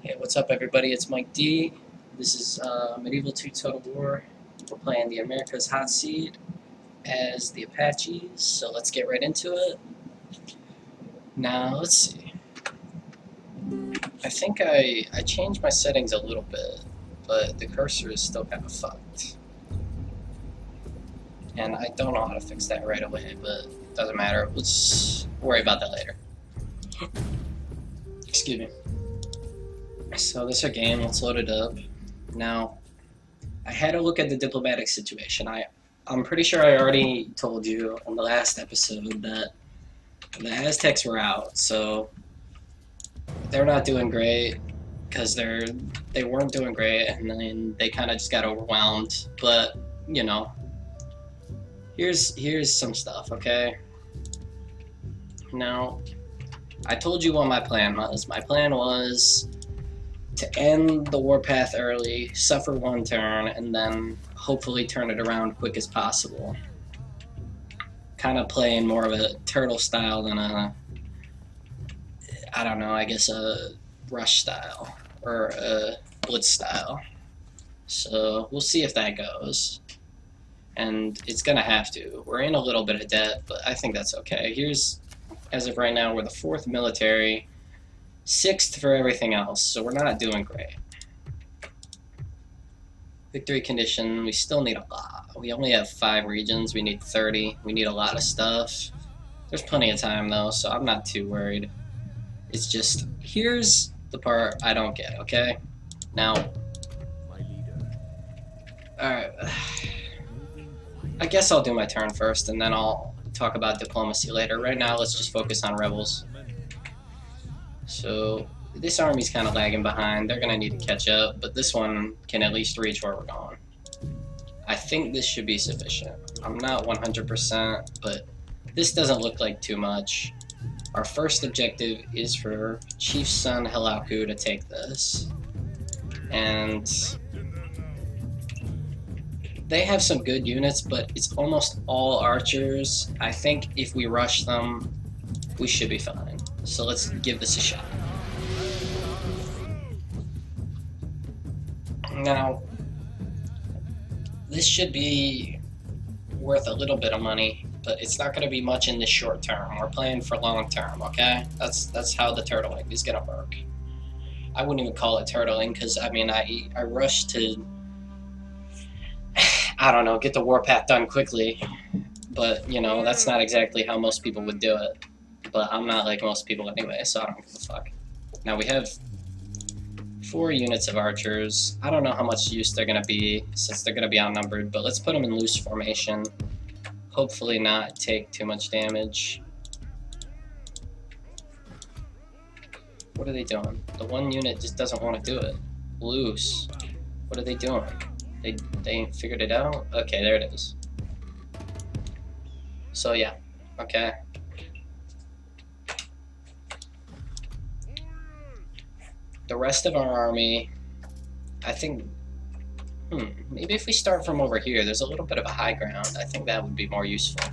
Hey, what's up, everybody? It's Mike D. This is Medieval 2 Total War. We're playing the America's Hotseat as the Apaches, so let's get right into it. Now, let's see. I think I changed my settings a little bit, but the cursor is still kind of fucked. And I don't know how to fix that right away, but it doesn't matter. Let's worry about that later. Excuse me. So this is our game, let's load it up. Now, I had to look at the diplomatic situation. I'm pretty sure I already told you on the last episode that the Aztecs were out, so they're not doing great because they weren't doing great, and then they kind of just got overwhelmed. But you know, here's some stuff, okay? Now, I told you what my plan was. My plan was to end the warpath early, suffer one turn, and then hopefully turn it around quick as possible. Kind of playing more of a turtle style than I don't know, I guess a rush style or a blitz style. So we'll see if that goes. And it's gonna have to. We're in a little bit of debt, but I think that's okay. As of right now, we're the 4th military, 6th for everything else, so we're not doing great. Victory condition, we still need a lot. We only have 5 regions, we need 30. We need a lot of stuff. There's plenty of time though, so I'm not too worried. It's just, here's the part I don't get, okay? Now, alright, I guess I'll do my turn first and then I'll talk about diplomacy later. Right now, let's just focus on rebels. So this army's kind of lagging behind. They're going to need to catch up, but this one can at least reach where we're going. I think this should be sufficient. I'm not 100%, but this doesn't look like too much. Our first objective is for Chief's son Helaku to take this. And they have some good units, but it's almost all archers. I think if we rush them, we should be fine. So let's give this a shot. Now, this should be worth a little bit of money, but it's not going to be much in the short term. We're playing for long term, okay? That's how the turtling is going to work. I wouldn't even call it turtling, because, I mean, I rushed to, I don't know, get the warpath done quickly. But, you know, that's not exactly how most people would do it. But I'm not like most people anyway, so I don't give a fuck. Now we have 4 units of archers. I don't know how much use they're going to be, since they're going to be outnumbered, but let's put them in loose formation. Hopefully not take too much damage. What are they doing? The one unit just doesn't want to do it. Loose. What are they doing? They ain't figured it out? Okay, there it is. So yeah, okay. The rest of our army, I think, maybe if we start from over here, there's a little bit of a high ground. I think that would be more useful.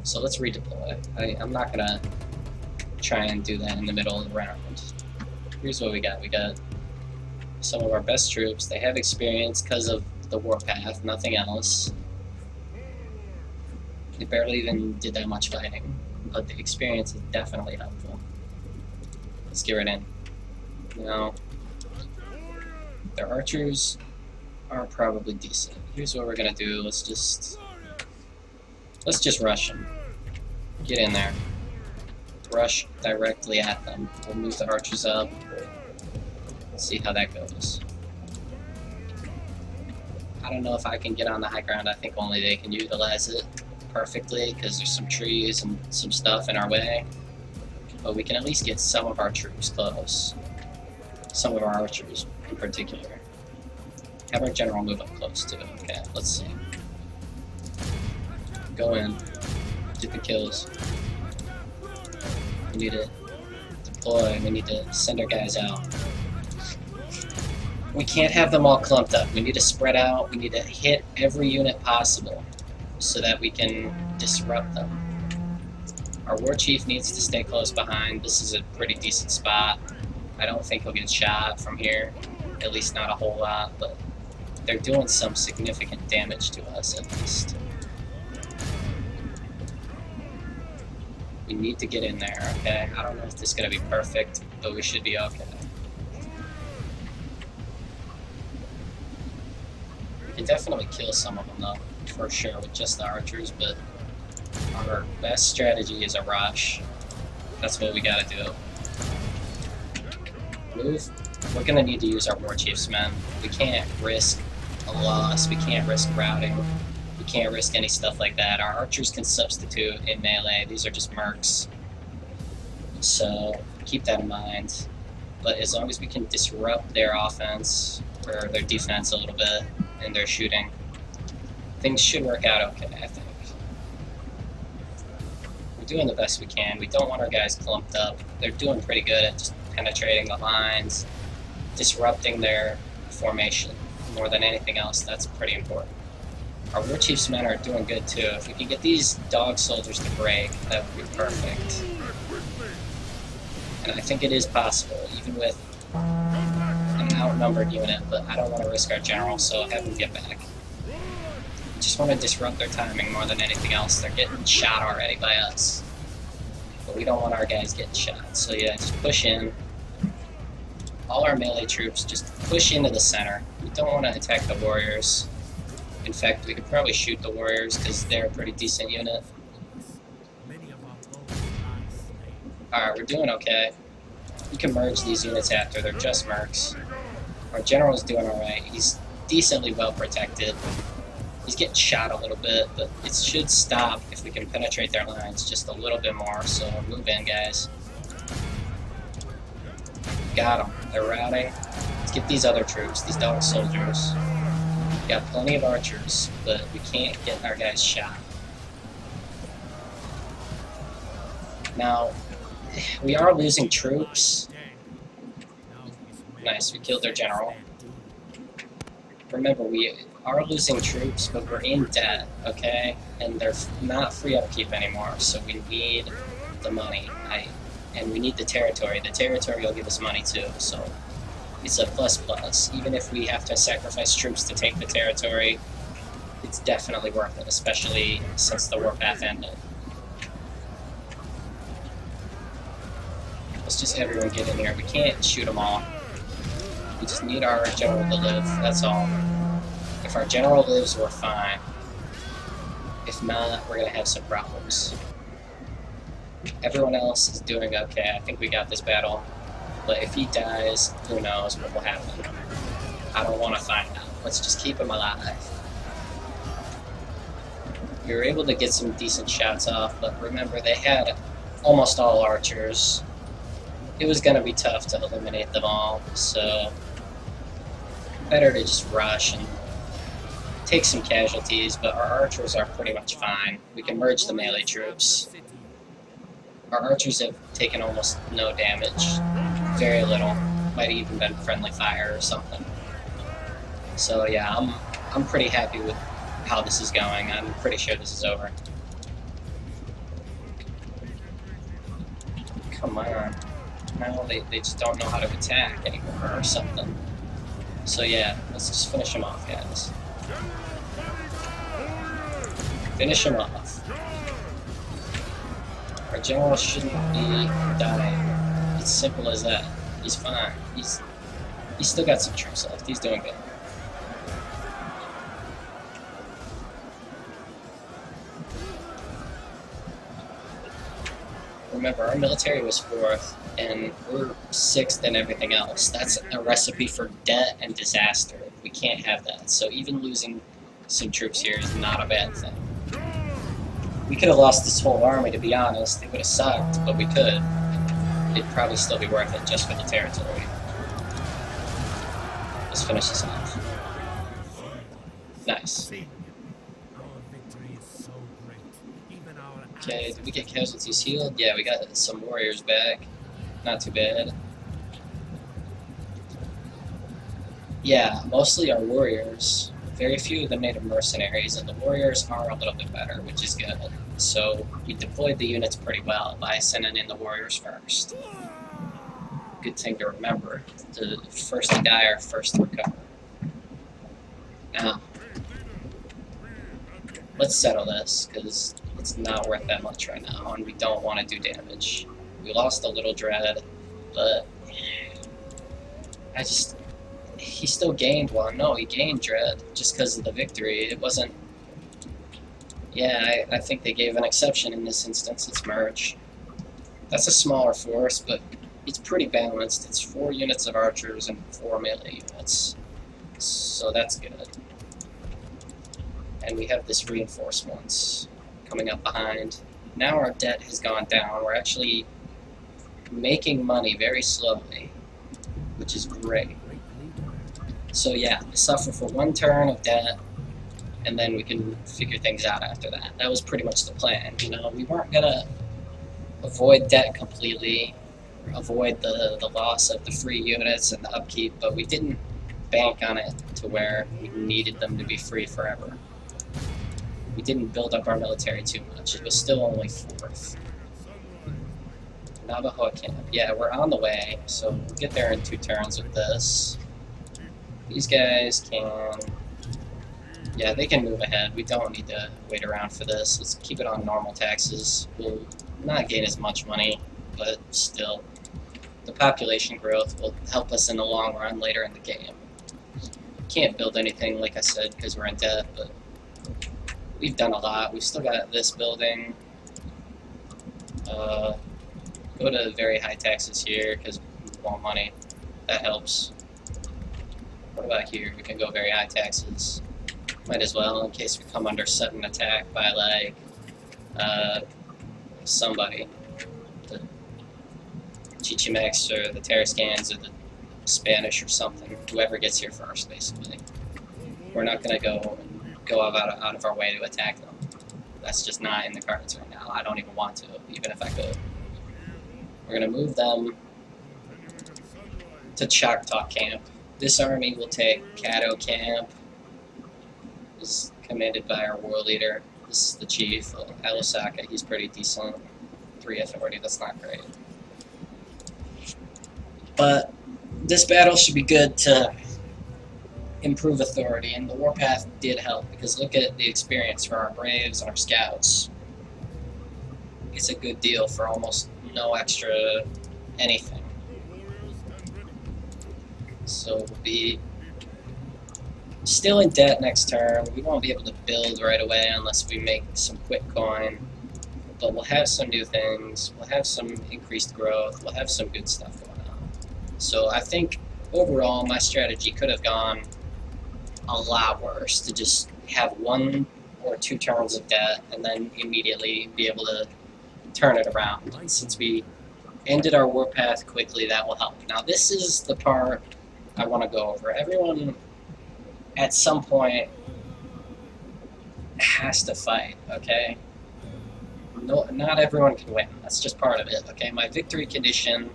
So let's redeploy. I'm not gonna try and do that in the middle of the round. Here's what we got. We got some of our best troops. They have experience because of the warpath, nothing else. They barely even did that much fighting, but the experience is definitely helpful. Let's get right in. Now, their archers are probably decent. Here's what we're gonna do. Let's just rush them. Get in there. Rush directly at them. We'll move the archers up. See how that goes. I don't know if I can get on the high ground. I think only they can utilize it perfectly because there's some trees and some stuff in our way. But we can at least get some of our troops close. Some of our archers in particular. Have our general move up close too. Okay, let's see. Go in. Get the kills. We need to deploy. We need to send our guys out. We can't have them all clumped up. We need to spread out. We need to hit every unit possible so that we can disrupt them. Our war chief needs to stay close behind. This is a pretty decent spot. I don't think he'll get shot from here, at least not a whole lot, but they're doing some significant damage to us at least. We need to get in there, okay? I don't know if this is going to be perfect, but we should be okay. We can definitely kill some of them though, for sure, with just the archers, but our best strategy is a rush. That's what we gotta do. Move. We're gonna need to use our war chief's men. We can't risk a loss. We can't risk routing. We can't risk any stuff like that. Our archers can substitute in melee. These are just mercs. So keep that in mind. But as long as we can disrupt their offense, or their defense a little bit, and their shooting, things should work out okay, I think. We're doing the best we can. We don't want our guys clumped up. They're doing pretty good at just penetrating the lines, disrupting their formation. More than anything else, that's pretty important. Our war chief's men are doing good too. If we can get these dog soldiers to break, that would be perfect. And I think it is possible, even with an outnumbered unit, but I don't want to risk our general, so have them get back. We just want to disrupt their timing more than anything else. They're getting shot already by us. But we don't want our guys getting shot. So yeah, just push in. All our melee troops, just push into the center. We don't want to attack the warriors. In fact, we could probably shoot the warriors because they're a pretty decent unit. Alright, we're doing okay. We can merge these units after, they're just mercs. Our general's doing alright. He's decently well protected. He's getting shot a little bit, but it should stop if we can penetrate their lines just a little bit more, so move in, guys. Got them. They're routing. Let's get these other troops, these dog soldiers. We got plenty of archers, but we can't get our guys shot. Now, we are losing troops. Nice, we killed their general. Remember, we are losing troops, but we're in debt, okay? And they're not free upkeep anymore, so we need the money. And we need the territory. The territory will give us money too, so it's a plus-plus. Even if we have to sacrifice troops to take the territory, it's definitely worth it, especially since the warpath ended. Let's just everyone get in here. We can't shoot them all. We just need our general to live, that's all. If our general lives, we're fine. If not, we're gonna have some problems. Everyone else is doing okay. I think we got this battle. But if he dies, who knows what will happen. I don't want to find out. Let's just keep him alive. We were able to get some decent shots off, but remember, they had almost all archers. It was going to be tough to eliminate them all, so better to just rush and take some casualties, but our archers are pretty much fine. We can merge the melee troops. Our archers have taken almost no damage. Very little. Might have even been friendly fire or something. So yeah, I'm pretty happy with how this is going. I'm pretty sure this is over. Come on. Now they just don't know how to attack anymore or something. So yeah, let's just finish them off, guys. Finish him off. Our general shouldn't be dying. It's simple as that. He's fine. He's still got some troops left. He's doing good. Remember, our military was 4th, and we're 6th in everything else. That's a recipe for debt and disaster. We can't have that. So even losing some troops here is not a bad thing. We could have lost this whole army, to be honest. It would have sucked, but we could. It'd probably still be worth it just for the territory. Let's finish this off. Nice. Okay, did we get casualties healed? Yeah, we got some warriors back. Not too bad. Yeah, mostly our warriors. Very few of the native mercenaries, and the warriors are a little bit better, which is good. So we deployed the units pretty well by sending in the warriors first. good thing to remember. The first to die or first to recover. Now, let's settle this, because it's not worth that much right now, and we don't want to do damage. We lost a little dread, but he still gained one. No, he gained dread just because of the victory. It wasn't... Yeah, I think they gave an exception in this instance. It's merge. That's a smaller force, but it's pretty balanced. It's 4 units of archers and 4 melee units. So that's good. And we have this reinforcements coming up behind. Now our debt has gone down. We're actually making money very slowly, which is great. So yeah, we suffer for 1 turn of debt, and then we can figure things out after that. That was pretty much the plan. You know, we weren't gonna avoid debt completely, avoid the loss of the free units and the upkeep, but we didn't bank on it to where we needed them to be free forever. We didn't build up our military too much. It was still only 4th. Navajo camp. Yeah, we're on the way, so we'll get there in 2 turns with this. These guys can... Yeah, they can move ahead. We don't need to wait around for this. Let's keep it on normal taxes. We'll not gain as much money, but still. The population growth will help us in the long run later in the game. Can't build anything, like I said, because we're in debt, but we've done a lot. We've still got this building. Go to very high taxes here, because we want money. That helps. What about here? We can go very high taxes. Might as well, in case we come under sudden attack by, like, somebody. The Chichimex or the Tarascans or the Spanish or something. Whoever gets here first, basically. We're not going to go out of our way to attack them. That's just not in the cards right now. I don't even want to, even if I could. We're going to move them to Choctaw Camp. This army will take Caddo Camp. Is commanded by our war leader. This is the chief, Alasaka. He's pretty decent. 3 authority, that's not great. But this battle should be good to improve authority, and the warpath did help, because look at the experience for our braves and our scouts. It's a good deal for almost no extra anything. So we'll be still in debt next turn. We won't be able to build right away unless we make some quick coin. But we'll have some new things. We'll have some increased growth. We'll have some good stuff going on. So I think overall my strategy could have gone a lot worse, to just have 1 or 2 turns of debt and then immediately be able to turn it around. And since we ended our warpath quickly, that will help. Now this is the part I want to go over. Everyone at some point has to fight, okay? No, not everyone can win. That's just part of it, okay? My victory condition,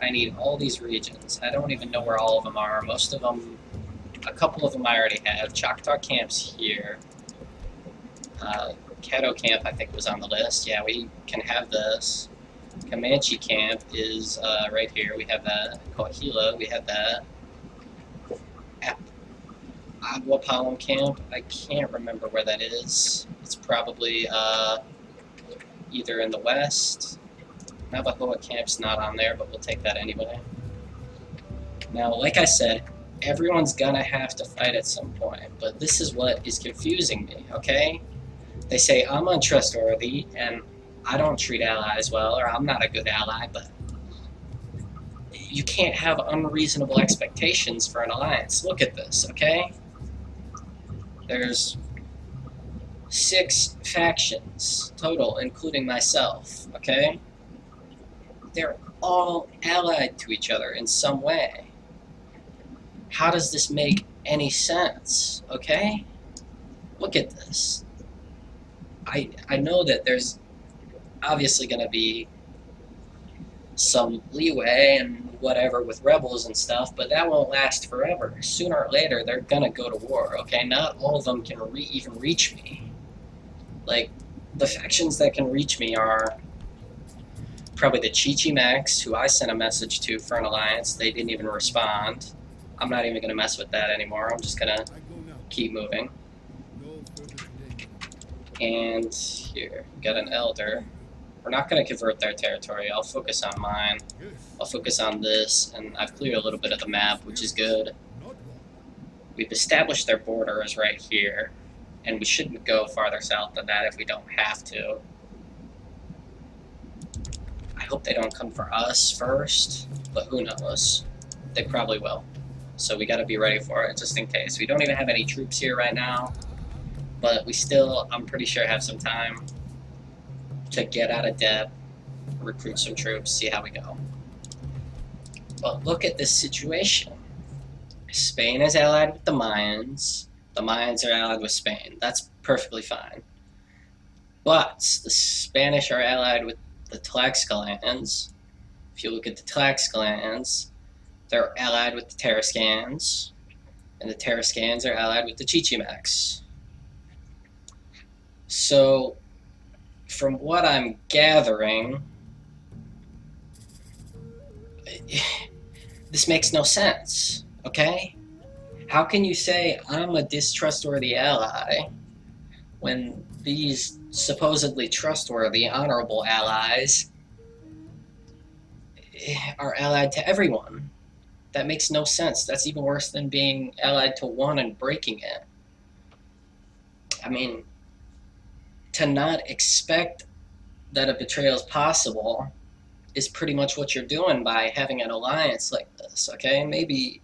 I need all these regions. I don't even know where all of them are. Most of them, a couple of them I already have. Choctaw Camp's here. Caddo Camp, I think, was on the list. Yeah, we can have this. Comanche Camp is right here. We have that. Coahuila, we have that. Aguapalm Camp, I can't remember where that is. It's probably either in the west. Navajo Camp's not on there, but we'll take that anyway. Now, like I said, everyone's gonna have to fight at some point, but this is what is confusing me, okay? They say I'm untrustworthy, and I don't treat allies well, or I'm not a good ally, but you can't have unreasonable expectations for an alliance. Look at this, okay? There's 6 factions total, including myself, okay? They're all allied to each other in some way. How does this make any sense, okay? Look at this. I know that there's obviously going to be some leeway and whatever with rebels and stuff, but that won't last forever. Sooner or later, they're gonna go to war, okay? Not all of them can even reach me. Like, the factions that can reach me are Probably the Chichimex, who I sent a message to for an alliance. They didn't even respond. I'm not even going to mess with that anymore. I'm just going to keep moving. And here, we got an elder. We're not going to convert their territory. I'll focus on mine. I'll focus on this, and I've cleared a little bit of the map, which is good. We've established their borders right here, and we shouldn't go farther south than that if we don't have to. I hope they don't come for us first, but who knows? They probably will. So we gotta be ready for it, just in case. We don't even have any troops here right now, but we still, I'm pretty sure, have some time to get out of debt, recruit some troops, see how we go. But look at this situation. Spain is allied with the Mayans. The Mayans are allied with Spain. That's perfectly fine. But the Spanish are allied with the Tlaxcalans. If you look at the Tlaxcalans, they're allied with the Tarascans, and the Tarascans are allied with the Chichimex. So, from what I'm gathering, this makes no sense, okay? How can you say I'm a distrustworthy ally when these supposedly trustworthy, honorable allies are allied to everyone? That makes no sense. That's even worse than being allied to one and breaking it. I mean, to not expect that a betrayal is possible is pretty much what you're doing by having an alliance like this, okay? Maybe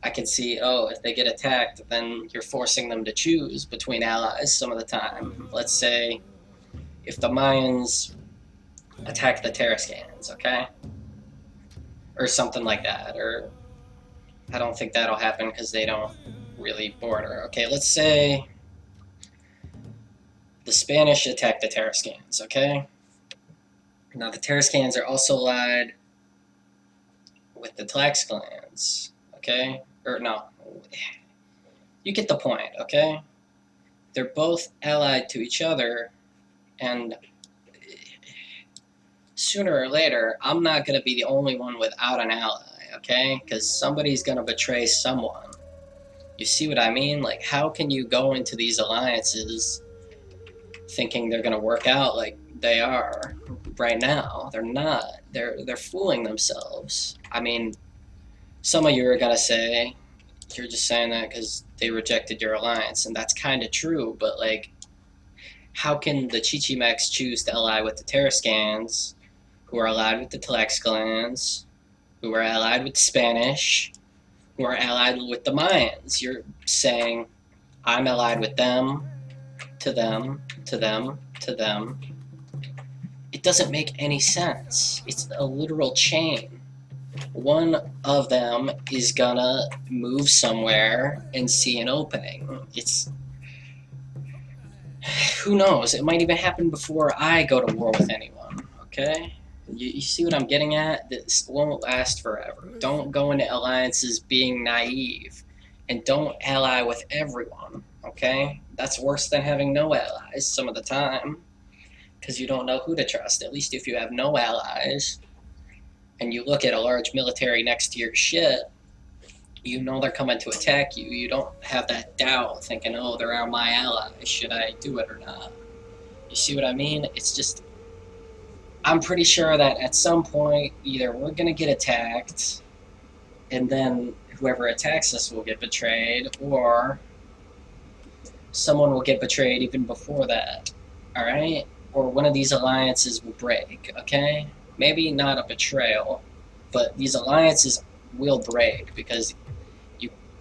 I can see, oh, if they get attacked, then you're forcing them to choose between allies some of the time. Let's say if the Mayans attack the Tarascans, okay? Or something like that, or I don't think that'll happen because they don't really border. Okay, let's say the Spanish attack the Tarascans, okay? Now the Tarascans are also allied with the Tlaxcalans, okay? Or no, you get the point, okay? They're both allied to each other, and sooner or later, I'm not going to be the only one without an ally, okay? Because somebody's going to betray someone. You see what I mean? Like, how can you go into these alliances thinking they're going to work out like they are right now? They're not. They're fooling themselves. I mean, some of you are going to say, you're just saying that because they rejected your alliance, and that's kind of true, but, like, how can the Chichimex choose to ally with the Tarascans, who are allied with the Tlaxcalans, who are allied with the Spanish, who are allied with the Mayans? You're saying, I'm allied with them, to them, to them, to them. It doesn't make any sense. It's a literal chain. One of them is gonna move somewhere and see an opening. It's... who knows? It might even happen before I go to war with anyone, okay? You see what I'm getting at? This won't last forever. Don't go into alliances being naive, and don't ally with everyone, okay? That's worse than having no allies some of the time, because you don't know who to trust. At least if you have no allies, and you look at a large military next to your shit, you know they're coming to attack you. You don't have that doubt thinking, oh, they're my allies. Should I do it or not? You see what I mean? It's just... I'm pretty sure that at some point, either we're going to get attacked, and then whoever attacks us will get betrayed, or someone will get betrayed even before that, alright? Or one of these alliances will break, okay? Maybe not a betrayal, but these alliances will break, because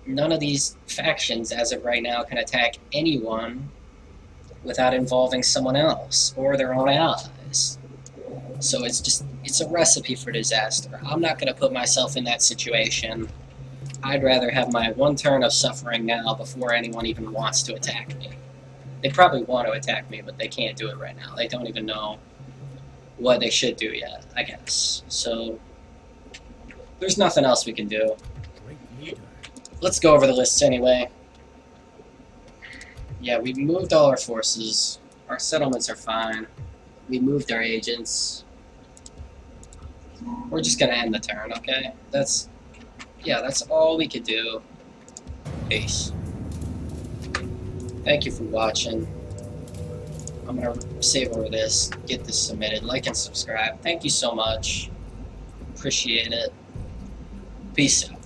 none of these factions, as of right now, can attack anyone without involving someone else, or their own allies. So it's a recipe for disaster. I'm not going to put myself in that situation. I'd rather have my one turn of suffering now before anyone even wants to attack me. They probably want to attack me, but they can't do it right now. They don't even know what they should do yet, I guess. So, there's nothing else we can do. Let's go over the lists anyway. Yeah, we moved all our forces. Our settlements are fine. We moved our agents. we're just gonna end the turn, okay? That's all we could do. Peace. Thank you for watching. I'm gonna save over this, get this submitted, like and subscribe. Thank you so much. Appreciate it. Peace out.